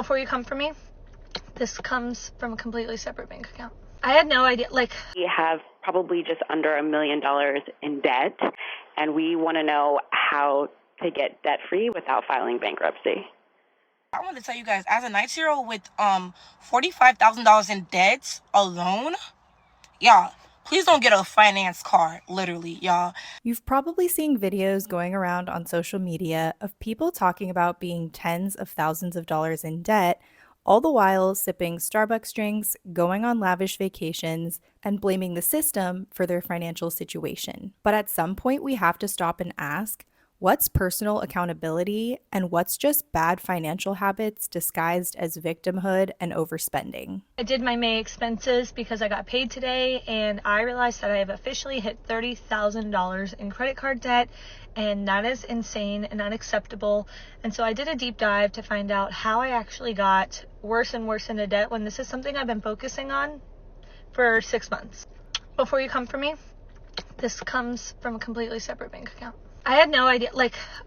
Before you come for me, this comes from a completely separate bank account. I had no idea, We have probably just under $1 million in debt, and we want to know how to get debt-free without filing bankruptcy. I want to tell you guys, as a 9-year-old with $45,000 in debts alone, y'all, please don't get a finance card, literally, y'all. You've probably seen videos going around on social media of people talking about being tens of thousands of dollars in debt, all the while sipping Starbucks drinks, going on lavish vacations, and blaming the system for their financial situation. But at some point, we have to stop and ask, what's personal accountability and what's just bad financial habits disguised as victimhood and overspending? I did my May expenses because I got paid today, and I realized that I have officially hit $30,000 in credit card debt, and that is insane and unacceptable. And so I did a deep dive to find out how I actually got worse and worse into debt when this is something I've been focusing on for 6 months. Before you come for me, this comes from a completely separate bank account. I had no idea.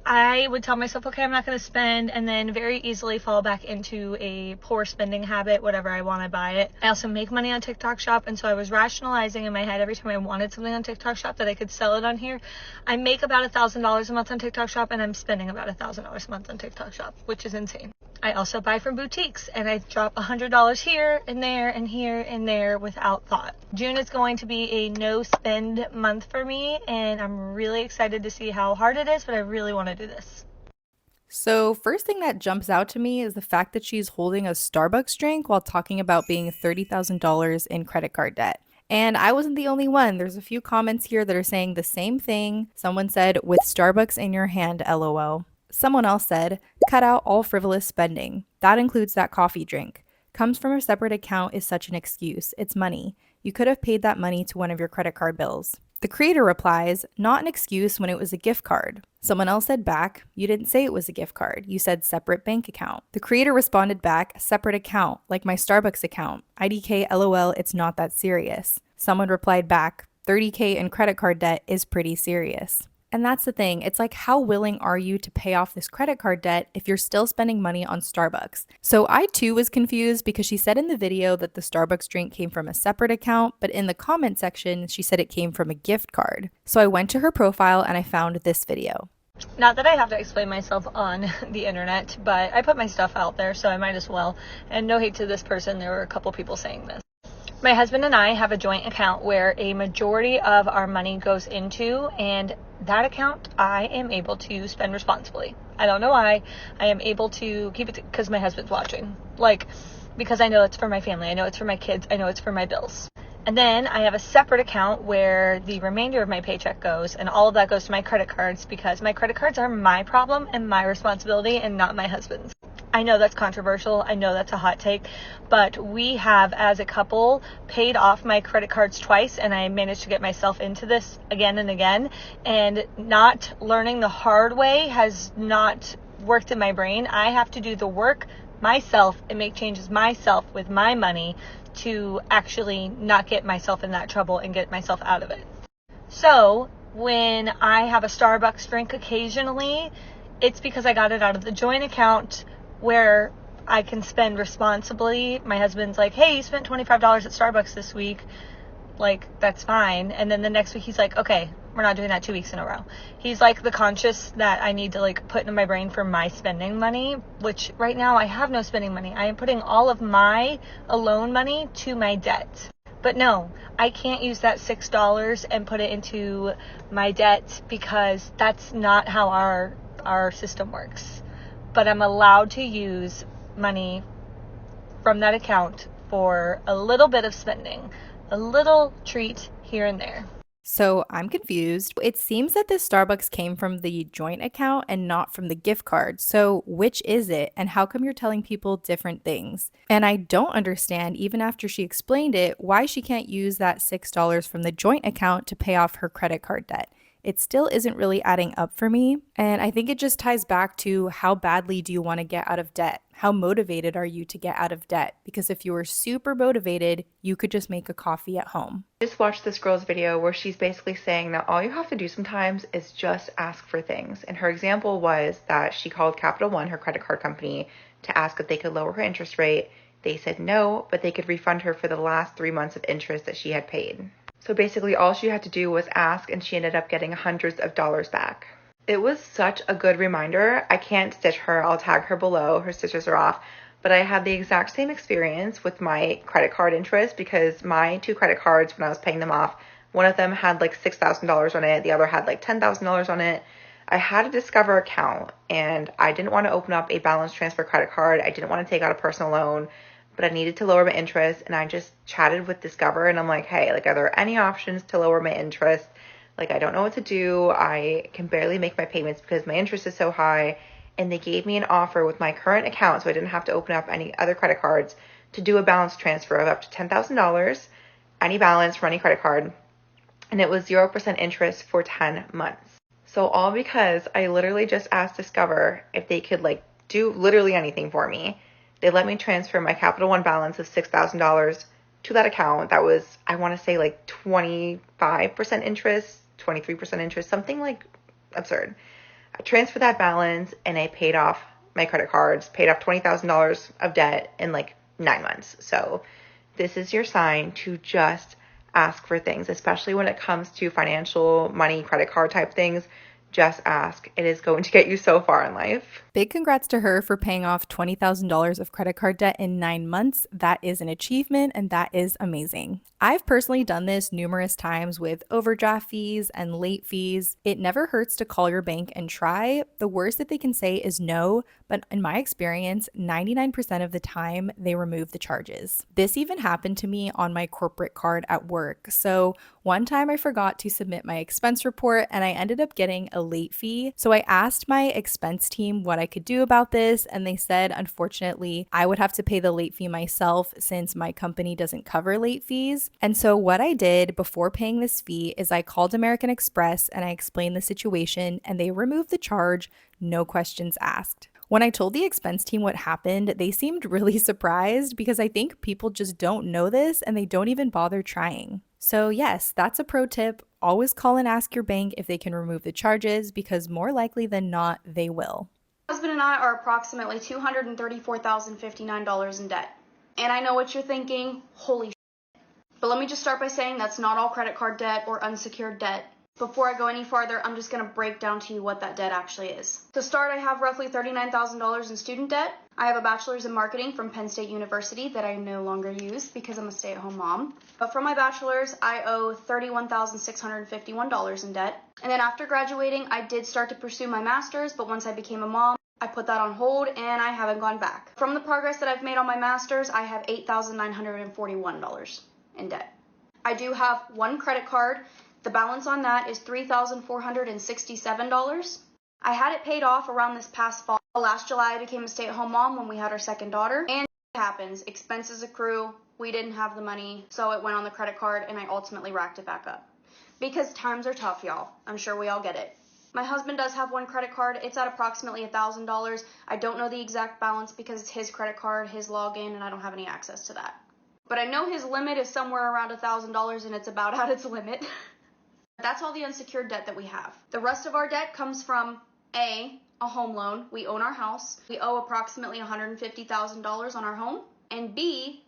I would tell myself, okay, I'm not going to spend, and then very easily fall back into a poor spending habit. Whatever I want, I buy it. I also make money on TikTok Shop, and so I was rationalizing in my head every time I wanted something on TikTok Shop that I could sell it on here. I make about $1,000 a month on TikTok Shop, and I'm spending about $1,000 a month on TikTok Shop, which is insane. I also buy from boutiques, and I drop $100 here and there and here and there without thought. June is going to be a no spend month for me, and I'm really excited to see how hard it is, but I really want to do this. So first thing that jumps out to me is the fact that she's holding a Starbucks drink while talking about being $30,000 in credit card debt. And I wasn't the only one. There's a few comments here that are saying the same thing. Someone said, with Starbucks in your hand, LOL. Someone else said, cut out all frivolous spending. That includes that coffee drink. Comes from a separate account is such an excuse. It's money. You could have paid that money to one of your credit card bills. The creator replies, not an excuse when it was a gift card. Someone else said back, you didn't say it was a gift card. You said separate bank account. The creator responded back, separate account, like my Starbucks account. IDK LOL, it's not that serious. Someone replied back, 30K in credit card debt is pretty serious. And that's the thing. It's like, how willing are you to pay off this credit card debt if you're still spending money on Starbucks? So I too was confused because she said in the video that the Starbucks drink came from a separate account, but in the comment section, she said it came from a gift card. So I went to her profile and I found this video. Not that I have to explain myself on the internet, but I put my stuff out there, so I might as well. And no hate to this person, there were a couple people saying this. My husband and I have a joint account where a majority of our money goes into, and that account I am able to spend responsibly. I don't know why. I am able to keep it because my husband's watching. Because I know it's for my family. I know it's for my kids. I know it's for my bills. And then I have a separate account where the remainder of my paycheck goes, and all of that goes to my credit cards because my credit cards are my problem and my responsibility and not my husband's. I know that's controversial. I know that's a hot take, but we have, as a couple, paid off my credit cards twice, and I managed to get myself into this again and again, and not learning the hard way has not worked in my brain. I have to do the work myself and make changes myself with my money to actually not get myself in that trouble and get myself out of it. So when I have a Starbucks drink occasionally, it's because I got it out of the joint account where I can spend responsibly. My husband's like, hey, you spent $25 at Starbucks this week. That's fine. And then the next week he's like, okay, we're not doing that 2 weeks in a row. He's the conscious that I need to put in my brain for my spending money, which right now I have no spending money. I am putting all of my alone money to my debt. But no, I can't use that $6 and put it into my debt because that's not how our system works. But I'm allowed to use money from that account for a little bit of spending, a little treat here and there. So I'm confused. It seems that this Starbucks came from the joint account and not from the gift card. So which is it? And how come you're telling people different things? And I don't understand, even after she explained it, why she can't use that $6 from the joint account to pay off her credit card debt. it still isn't really adding up for me. And I think it just ties back to how badly do you want to get out of debt? How motivated are you to get out of debt? Because if you were super motivated, you could just make a coffee at home. Just watched this girl's video where she's basically saying that all you have to do sometimes is just ask for things. And her example was that she called Capital One, her credit card company, to ask if they could lower her interest rate. They said no, but they could refund her for the last 3 months of interest that she had paid. So basically all she had to do was ask, and she ended up getting hundreds of dollars back. It was such a good reminder. I can't stitch her. I'll tag her below. Her stitches are off. But I had the exact same experience with my credit card interest because my 2 credit cards, when I was paying them off, one of them had like $6,000 on it. The other had like $10,000 on it. I had a Discover account and I didn't want to open up a balance transfer credit card. I didn't want to take out a personal loan, but I needed to lower my interest. And I just chatted with Discover and I'm like, hey, like, are there any options to lower my interest? Like, I don't know what to do. I can barely make my payments because my interest is so high. And they gave me an offer with my current account, so I didn't have to open up any other credit cards, to do a balance transfer of up to $10,000, any balance from any credit card. And it was 0% interest for 10 months. So all because I literally just asked Discover if they could like do literally anything for me. They let me transfer my Capital One balance of $6,000 to that account. That was, I want to say, like 25% interest, 23% interest, something like absurd. I transferred that balance and I paid off my credit cards, paid off $20,000 of debt in like 9 months. So this is your sign to just ask for things, especially when it comes to financial, money, credit card type things. Just ask. It is going to get you so far in life. Big congrats to her for paying off $20,000 of credit card debt in 9 months. That is an achievement and that is amazing. I've personally done this numerous times with overdraft fees and late fees. It never hurts to call your bank and try. The worst that they can say is no, but in my experience, 99% of the time they remove the charges. This even happened to me on my corporate card at work. So one time I forgot to submit my expense report and I ended up getting a late fee. So I asked my expense team what I could do about this, and they said, unfortunately, I would have to pay the late fee myself since my company doesn't cover late fees. And so what I did before paying this fee is I called American Express and I explained the situation, and they removed the charge, no questions asked. When I told the expense team what happened, they seemed really surprised because I think people just don't know this and they don't even bother trying. So yes, that's a pro tip. Always call and ask your bank if they can remove the charges because more likely than not, they will. My husband and I are approximately $234,059 in debt. And I know what you're thinking, holy shit. But let me just start by saying that's not all credit card debt or unsecured debt. Before I go any farther, I'm just going to break down to you what that debt actually is. To start, I have roughly $39,000 in student debt. I have a bachelor's in marketing from Penn State University that I no longer use because I'm a stay-at-home mom. But for my bachelor's, I owe $31,651 in debt. And then after graduating, I did start to pursue my master's, but once I became a mom, I put that on hold and I haven't gone back. From the progress that I've made on my master's, I have $8,941 in debt. I do have one credit card. The balance on that is $3,467. I had it paid off around this past fall. Last July, I became a stay-at-home mom when we had our second daughter. And it happens. Expenses accrue. We didn't have the money, so it went on the credit card, and I ultimately racked it back up. Because times are tough, y'all. I'm sure we all get it. My husband does have one credit card. It's at approximately $1,000. I don't know the exact balance because it's his credit card, his login, and I don't have any access to that. But I know his limit is somewhere around $1,000, and it's about at its limit. That's all the unsecured debt that we have. The rest of our debt comes from a home loan. We own our house. We owe approximately $150,000 on our home. And B,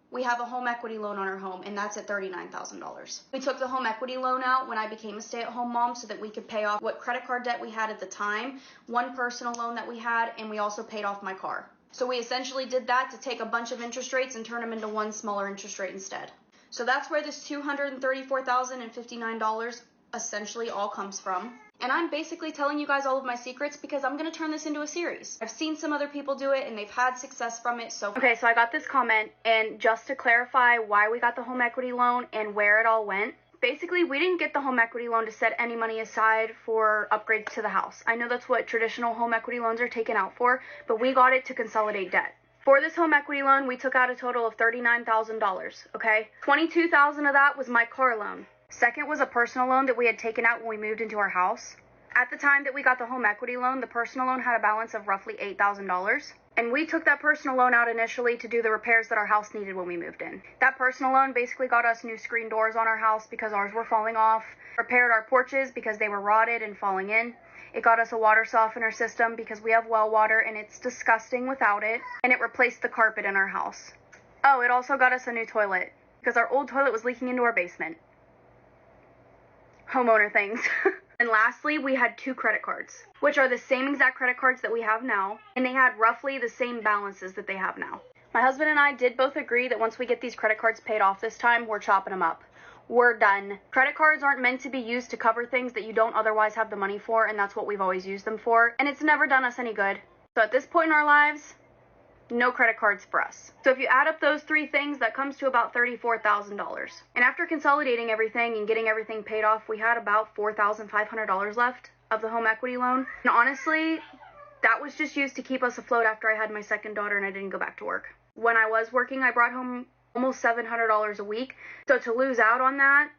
we have a home equity loan on our home, and that's at $39,000. We took the home equity loan out when I became a stay-at-home mom so that we could pay off what credit card debt we had at the time, one personal loan that we had, and we also paid off my car. So we essentially did that to take a bunch of interest rates and turn them into one smaller interest rate instead. So that's where this $234,059 essentially all comes from. And I'm basically telling you guys all of my secrets because I'm going to turn this into a series. I've seen some other people do it and they've had success from it. Okay, so I got this comment, and just to clarify why we got the home equity loan and where it all went, basically we didn't get the home equity loan to set any money aside for upgrades to the house. I know that's what traditional home equity loans are taken out for, but we got it to consolidate debt. For this home equity loan, we took out a total of $39,000, okay? $22,000 of that was my car loan. Second was a personal loan that we had taken out when we moved into our house. At the time that we got the home equity loan, the personal loan had a balance of roughly $8,000. And we took that personal loan out initially to do the repairs that our house needed when we moved in. That personal loan basically got us new screen doors on our house because ours were falling off, repaired our porches because they were rotted and falling in. It got us a water softener system because we have well water and it's disgusting without it. And it replaced the carpet in our house. Oh, it also got us a new toilet because our old toilet was leaking into our basement. Homeowner things. And lastly, we had 2 credit cards, which are the same exact credit cards that we have now, and they had roughly the same balances that they have now. My husband and I did both agree that once we get these credit cards paid off this time, we're chopping them up. We're done. Credit cards aren't meant to be used to cover things that you don't otherwise have the money for, and that's what we've always used them for, and it's never done us any good. So at this point in our lives, no credit cards for us. So if you add up those 3 things, that comes to about $34,000. And after consolidating everything and getting everything paid off, we had about $4,500 left of the home equity loan. And honestly, that was just used to keep us afloat after I had my second daughter and I didn't go back to work. When I was working, I brought home almost $700 a week. So to lose out on that,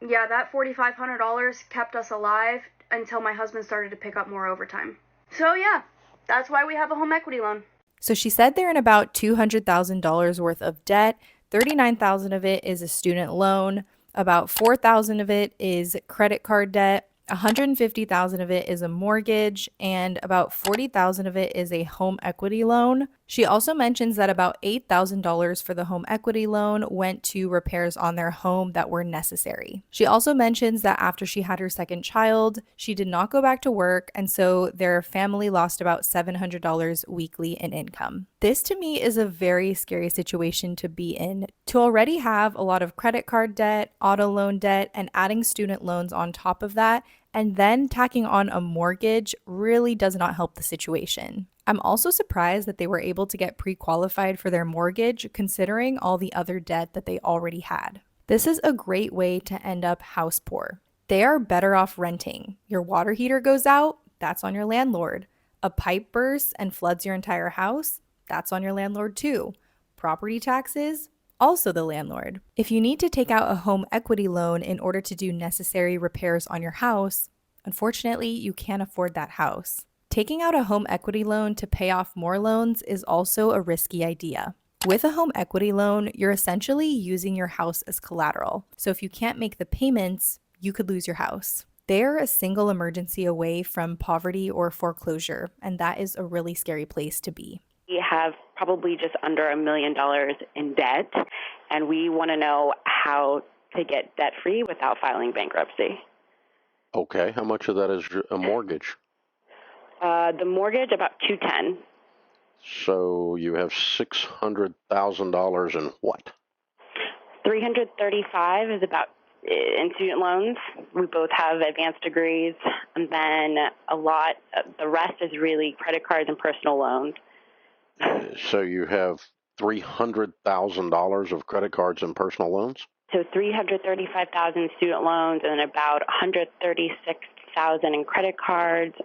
yeah, that $4,500 kept us alive until my husband started to pick up more overtime. So yeah, that's why we have a home equity loan. So she said they're in about $200,000 worth of debt. $39,000 of it is a student loan. About $4,000 of it is credit card debt. $150,000 of it is a mortgage, and about $40,000 of it is a home equity loan. She also mentions that about $8,000 for the home equity loan went to repairs on their home that were necessary. She also mentions that after she had her second child, she did not go back to work, and so their family lost about $700 weekly in income. This to me is a very scary situation to be in. To already have a lot of credit card debt, auto loan debt, and adding student loans on top of that, and then tacking on a mortgage really does not help the situation. I'm also surprised that they were able to get pre-qualified for their mortgage considering all the other debt that they already had. This is a great way to end up house poor. They are better off renting. Your water heater goes out, that's on your landlord. A pipe bursts and floods your entire house, that's on your landlord too. Property taxes, also the landlord. If you need to take out a home equity loan in order to do necessary repairs on your house, unfortunately, you can't afford that house. Taking out a home equity loan to pay off more loans is also a risky idea. With a home equity loan, you're essentially using your house as collateral. So if you can't make the payments, you could lose your house. They're a single emergency away from poverty or foreclosure, and that is a really scary place to be. We have probably just under $1 million in debt, and we want to know how to get debt-free without filing bankruptcy. Okay, how much of that is a mortgage? The mortgage, about $210,000. So you have $600,000 in what? $335,000 is about in student loans. We both have advanced degrees, and then the rest is really credit cards and personal loans. So you have $300,000 of credit cards and personal loans? So $335,000 student loans, and about $136,000 in credit cards,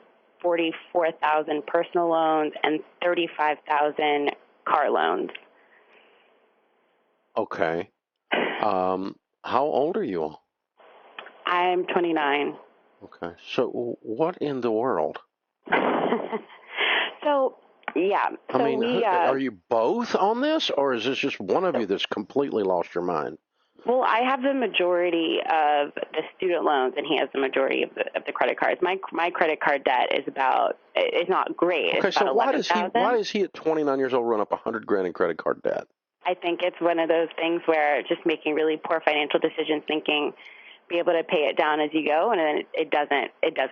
$44,000 personal loans, and $35,000 car loans. Okay. How old are you? I'm 29. Okay. So what in the world? So, yeah. I mean, are you both on this, or is this just one of you that's completely lost your mind? Well, I have the majority of the student loans, and he has the majority of the credit cards. My credit card debt is not great. Okay, it's about so why does he at 29 years old run up $100,000 in credit card debt? I think it's one of those things where just making really poor financial decisions, thinking be able to pay it down as you go, and then it doesn't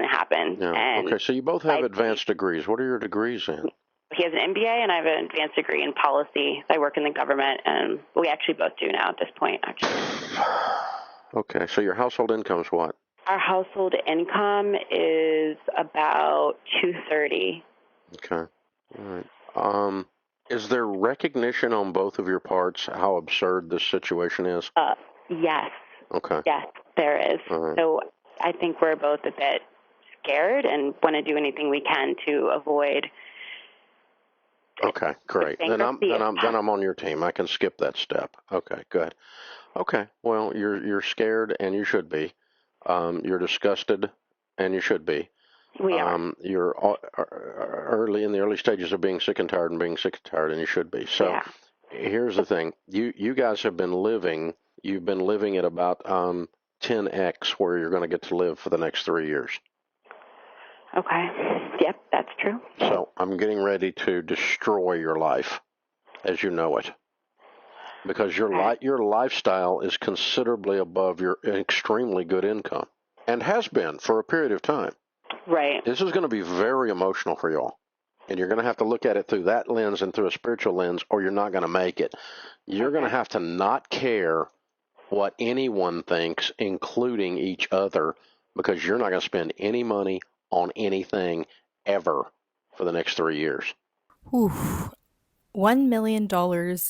happen. Yeah. And okay, so you both have advanced degrees. What are your degrees in? He has an MBA, and I have an advanced degree in policy. I work in the government, and we actually both do now at this point, actually. Okay, so your household income is what? Our household income is about $230,000. Okay, all right. Is there recognition on both of your parts how absurd this situation is? Yes. Okay. Yes, there is. Right. So I think we're both a bit scared and want to do anything we can to avoid. Okay, great. Then I'm on your team. I can skip that step. Okay, good. Okay. Well, you're scared, and you should be. You're disgusted, and you should be. We are. You're early in the early stages of being sick and tired, and you should be. So Yeah. here's the thing: you guys have been living. You've been living at about 10x where you're going to get to live for the next 3 years. Okay. Yep, that's true. So I'm getting ready to destroy your life as you know it, because your lifestyle is considerably above your extremely good income, and has been for a period of time. Right. This is going to be very emotional for y'all, and you're going to have to look at it through that lens and through a spiritual lens, or you're not going to make it. You're going to have to not care what anyone thinks, including each other, because you're not going to spend any money on anything ever for the next 3 years. Oof. $1 million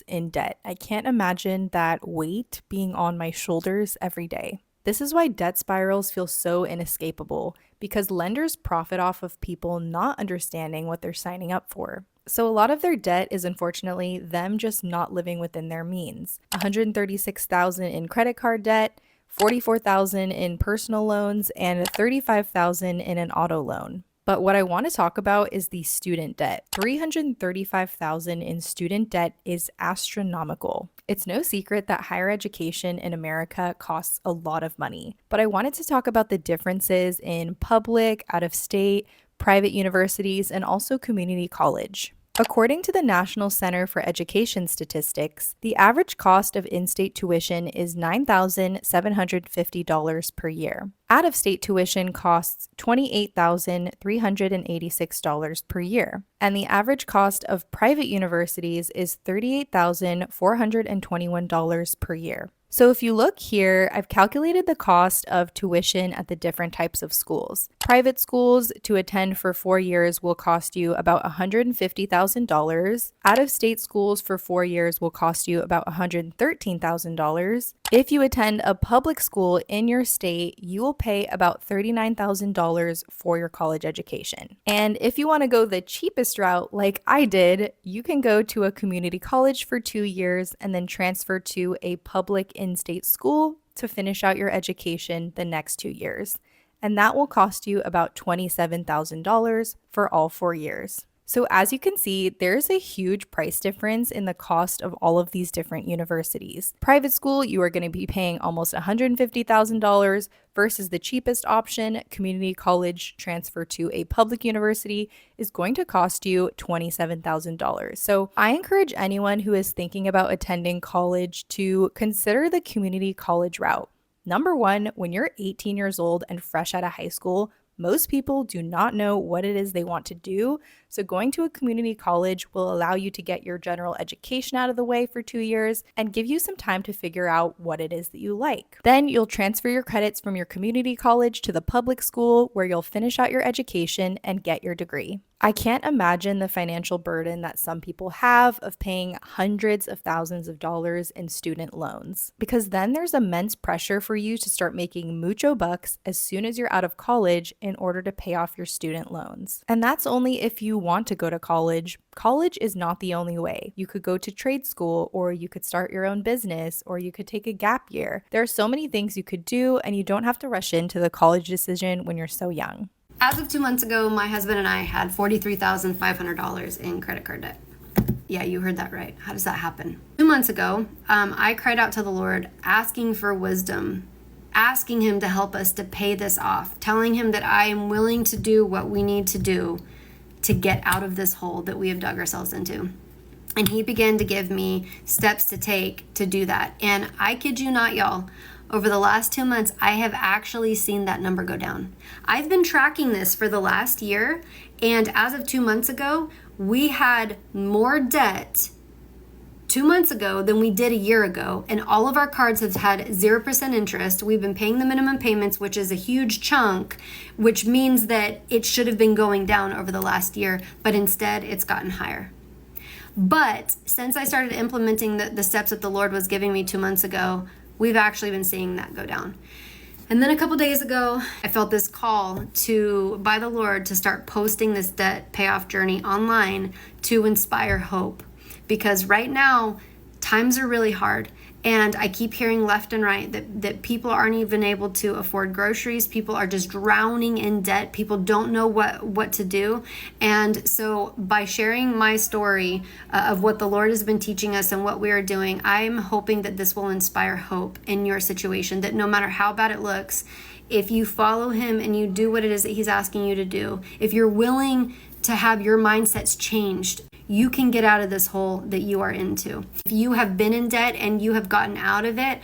in debt. I can't imagine that weight being on my shoulders every day. This is why debt spirals feel so inescapable, because lenders profit off of people not understanding what they're signing up for. So a lot of their debt is unfortunately them just not living within their means. $136,000 in credit card debt, $44,000 in personal loans, and $35,000 in an auto loan. But what I want to talk about is the student debt. $335,000 in student debt is astronomical. It's no secret that higher education in America costs a lot of money. But I wanted to talk about the differences in public, out-of-state, private universities, and also community college. According to the National Center for Education Statistics, the average cost of in-state tuition is $9,750 per year. Out-of-state tuition costs $28,386 per year, and the average cost of private universities is $38,421 per year. So if you look here, I've calculated the cost of tuition at the different types of schools. Private schools to attend for 4 years will cost you about $150,000. Out-of-state schools for 4 years will cost you about $113,000. If you attend a public school in your state, you will pay about $39,000 for your college education. And if you want to go the cheapest route, like I did, you can go to a community college for 2 years and then transfer to a public in-state school to finish out your education the next 2 years. And that will cost you about $27,000 for all 4 years. So as you can see, there's a huge price difference in the cost of all of these different universities. Private school, you are going to be paying almost $150,000 versus the cheapest option, community college transfer to a public university, is going to cost you $27,000. So I encourage anyone who is thinking about attending college to consider the community college route. Number one, when you're 18 years old and fresh out of high school, most people do not know what it is they want to do, so going to a community college will allow you to get your general education out of the way for 2 years and give you some time to figure out what it is that you like. Then you'll transfer your credits from your community college to the public school where you'll finish out your education and get your degree. I can't imagine the financial burden that some people have of paying hundreds of thousands of dollars in student loans, because then there's immense pressure for you to start making mucho bucks as soon as you're out of college in order to pay off your student loans. And that's only if you want to go to college. College is not the only way. You could go to trade school, or you could start your own business, or you could take a gap year. There are so many things you could do, and you don't have to rush into the college decision when you're so young. As of 2 months ago, my husband and I had $43,500 in credit card debt. Yeah, you heard that right. How does that happen? 2 months ago, I cried out to the Lord, asking for wisdom, asking him to help us to pay this off, telling him that I am willing to do what we need to do to get out of this hole that we have dug ourselves into. And he began to give me steps to take to do that. And I kid you not, y'all, over the last 2 months, I have actually seen that number go down. I've been tracking this for the last year, and as of 2 months ago, we had more debt 2 months ago than we did a year ago, and all of our cards have had 0% interest. We've been paying the minimum payments, which is a huge chunk, which means that it should have been going down over the last year, but instead it's gotten higher. But since I started implementing the steps that the Lord was giving me 2 months ago, we've actually been seeing that go down. And then a couple days ago, I felt this call by the Lord to start posting this debt payoff journey online to inspire hope. Because right now, times are really hard. And I keep hearing left and right that people aren't even able to afford groceries. People are just drowning in debt. People don't know what to do. And so by sharing my story of what the Lord has been teaching us and what we are doing, I'm hoping that this will inspire hope in your situation, that no matter how bad it looks, if you follow him and you do what it is that he's asking you to do, if you're willing to have your mindsets changed, you can get out of this hole that you are into. If you have been in debt and you have gotten out of it,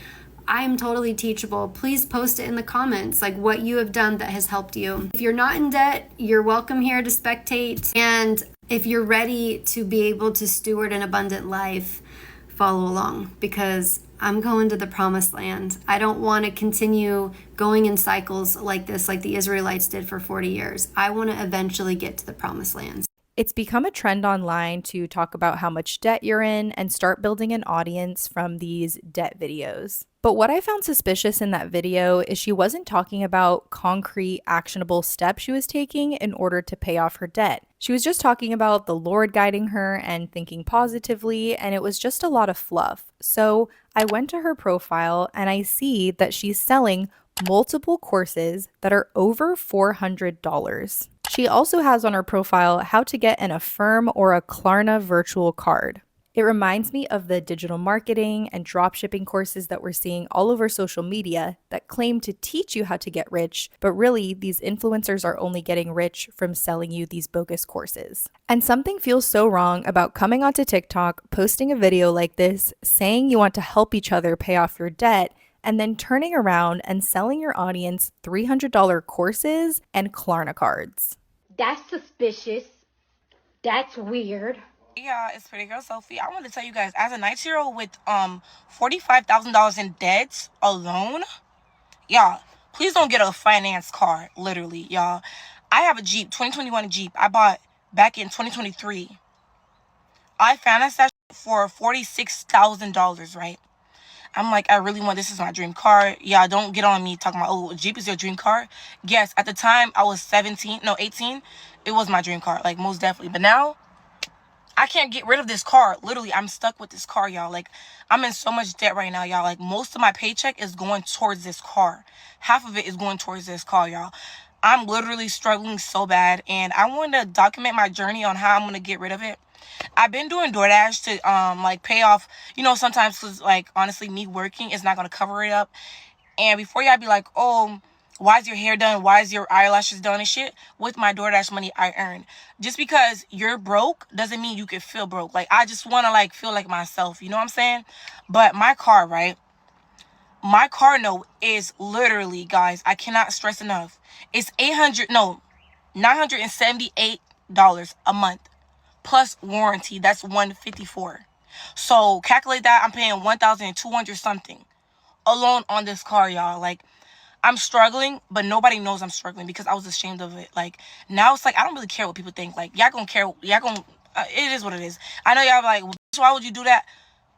I am totally teachable. Please post it in the comments, like what you have done that has helped you. If you're not in debt, you're welcome here to spectate. And if you're ready to be able to steward an abundant life, follow along, because I'm going to the promised land. I don't want to continue going in cycles like this, like the Israelites did for 40 years. I want to eventually get to the promised land. It's become a trend online to talk about how much debt you're in and start building an audience from these debt videos. But what I found suspicious in that video is she wasn't talking about concrete, actionable steps she was taking in order to pay off her debt. She was just talking about the Lord guiding her and thinking positively, and it was just a lot of fluff. So I went to her profile and I see that she's selling multiple courses that are over $400. She also has on her profile how to get an Affirm or a Klarna virtual card. It reminds me of the digital marketing and dropshipping courses that we're seeing all over social media that claim to teach you how to get rich, but really these influencers are only getting rich from selling you these bogus courses. And something feels so wrong about coming onto TikTok, posting a video like this, saying you want to help each other pay off your debt, and then turning around and selling your audience $300 courses and Klarna cards. That's suspicious. That's weird. Yeah, it's pretty girl Sophie. I want to tell you guys, as a 9-year-old with $45,000 in debts alone, y'all, please don't get a finance car, literally, y'all. I have a Jeep, 2021 Jeep. I bought back in 2023. I financed that for $46,000, right? I'm like, I really want, this is my dream car. Yeah, don't get on me talking about, oh, Jeep is your dream car. Yes, at the time I was 18. It was my dream car, like most definitely. But now I can't get rid of this car. Literally, I'm stuck with this car, y'all. Like, I'm in so much debt right now, y'all. Like, most of my paycheck is going towards this car. Half of it is going towards this car, y'all. I'm literally struggling so bad, and I want to document my journey on how I'm going to get rid of it. I've been doing DoorDash to like pay off, sometimes because like honestly me working is not going to cover it up. And before y'all be like, oh, why is your hair done? Why is your eyelashes done and shit? With my DoorDash money I earn. Just because you're broke doesn't mean you can feel broke. Like, I just want to like feel like myself, you know what I'm saying? But my car, right? My car note is literally, guys, I cannot stress enough. It's $978 a month. Plus warranty, that's $154. So calculate that, I'm paying $1,200 something alone on this car, y'all. Like, I'm struggling, but nobody knows I'm struggling because I was ashamed of it. Like, now it's like I don't really care what people think. Like, y'all gonna care, it is what it is. I know y'all be like, well, why would you do that?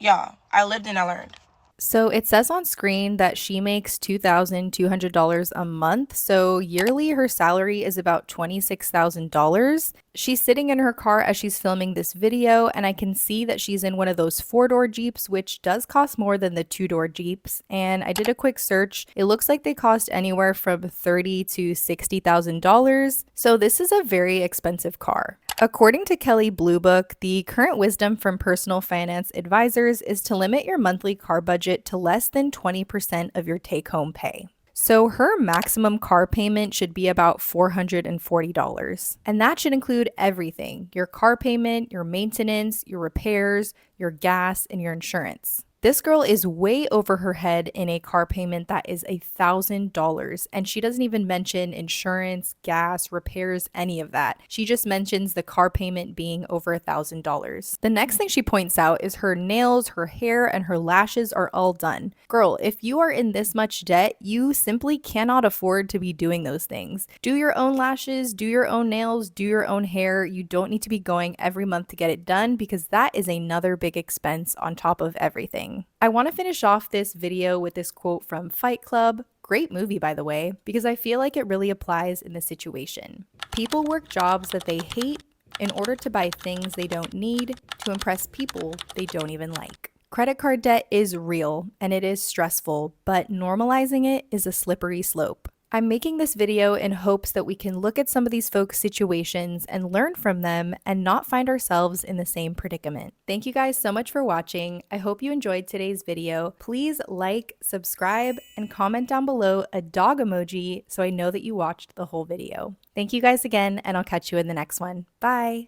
Yeah, I lived and I learned. So it says on screen that she makes $2,200 a month. So yearly, her salary is about $26,000. She's sitting in her car as she's filming this video, and I can see that she's in one of those 4-door Jeeps, which does cost more than the 2-door Jeeps. And I did a quick search. It looks like they cost anywhere from $30,000 to $60,000. So this is a very expensive car. According to Kelley Blue Book, the current wisdom from personal finance advisors is to limit your monthly car budget to less than 20% of your take-home pay. So her maximum car payment should be about $440. And that should include everything: your car payment, your maintenance, your repairs, your gas, and your insurance. This girl is way over her head in a car payment that is $1,000, and she doesn't even mention insurance, gas, repairs, any of that. She just mentions the car payment being over $1,000. The next thing she points out is her nails, her hair, and her lashes are all done. Girl, if you are in this much debt, you simply cannot afford to be doing those things. Do your own lashes, do your own nails, do your own hair. You don't need to be going every month to get it done, because that is another big expense on top of everything. I want to finish off this video with this quote from Fight Club. Great movie, by the way, because I feel like it really applies in this situation. People work jobs that they hate in order to buy things they don't need to impress people they don't even like. Credit card debt is real and it is stressful, but normalizing it is a slippery slope. I'm making this video in hopes that we can look at some of these folks' situations and learn from them and not find ourselves in the same predicament. Thank you guys so much for watching. I hope you enjoyed today's video. Please like, subscribe, and comment down below a dog emoji so I know that you watched the whole video. Thank you guys again, and I'll catch you in the next one. Bye!